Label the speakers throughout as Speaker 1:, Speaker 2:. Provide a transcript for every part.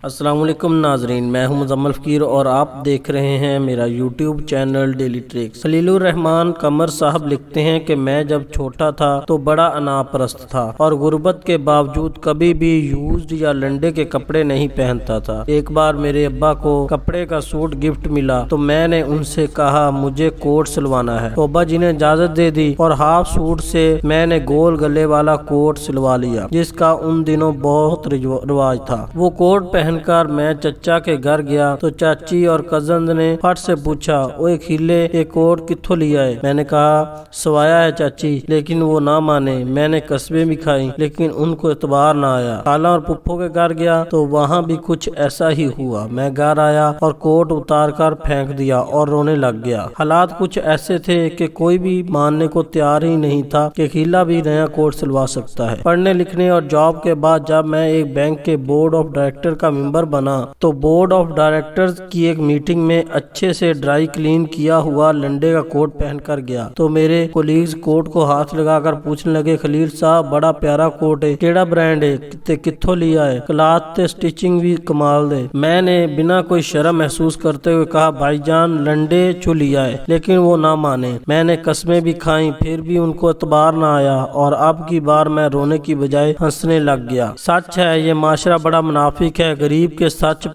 Speaker 1: السلام علیکم ناظرین، میں ہوں مزمل فقیر اور آپ دیکھ رہے ہیں میرا یوٹیوب چینل ڈیلی ٹریکس۔ خلیل الرحمان قمر صاحب لکھتے ہیں کہ میں جب چھوٹا تھا تو بڑا انا پرست تھا اور غربت کے باوجود کبھی بھی یوزڈ یا لنڈے کے کپڑے نہیں پہنتا تھا۔ ایک بار میرے ابا کو کپڑے کا سوٹ گفٹ ملا تو میں نے ان سے کہا مجھے کوٹ سلوانا ہے، تو ابا جی نے اجازت دے دی اور ہاف سوٹ سے میں نے گول گلے والا کوٹ سلوا لیا جس کا ان دنوں بہت رواج تھا۔ وہ کوٹ پہن کر میں چچا کے گھر گیا تو چاچی اور کزن نے فٹ سے پوچھا، اوے کھیلے یہ کوٹ کتھوں لیا ہے؟ میں نے کہا سوایا ہے چاچی، لیکن وہ نہ مانے۔ میں نے قسمیں بھی کھائی لیکن ان کو اعتبار نہ آیا۔ خالہ اور پھپھو کے گھر گیا تو وہاں بھی کچھ ایسا ہی ہوا۔ میں گھر آیا اور کوٹ اتار کر پھینک دیا اور رونے لگ گیا۔ حالات کچھ ایسے تھے کہ کوئی بھی ماننے کو تیار ہی نہیں تھا کہ کھیلا بھی نیا کوٹ سلوا سکتا ہے۔ پڑھنے لکھنے اور جاب کے بعد جب میں ایک بینک کے بورڈ آف ڈائریکٹر کا ممبر بنا تو بورڈ آف ڈائریکٹرز کی ایک میٹنگ میں اچھے سے ڈرائی کلین کیا ہوا لنڈے کا کوٹ پہن کر گیا تو میرے کولیگز کوٹ کو ہاتھ لگا کر پوچھنے لگے، خلیل صاحب بڑا پیارا کوٹ ہے، کیڑا برانڈ ہے، کتھوں لیا ہے، کلاتھ تے سٹیچنگ بھی کمال دے۔ میں نے بنا کوئی شرم محسوس کرتے ہوئے کہا بھائی جان لنڈے چو لیا ہے، لیکن وہ نہ مانے۔ میں نے قسمیں بھی کھائیں پھر بھی ان کو اعتبار نہ آیا اور اب کی بار میں رونے کی بجائے ہنسنے لگ گیا۔ سچ ہے یہ معاشرہ بڑا منافق ہے، غریب کے سچ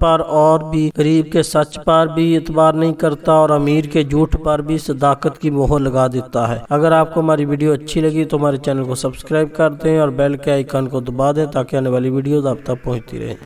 Speaker 1: پر بھی اعتبار نہیں کرتا اور امیر کے جھوٹ پر بھی صداقت کی مہر لگا دیتا ہے۔ اگر آپ کو ہماری ویڈیو اچھی لگی تو ہمارے چینل کو سبسکرائب کر دیں اور بیل کے آئیکن کو دبا دیں تاکہ آنے والی ویڈیوز آپ تک پہنچتی رہیں۔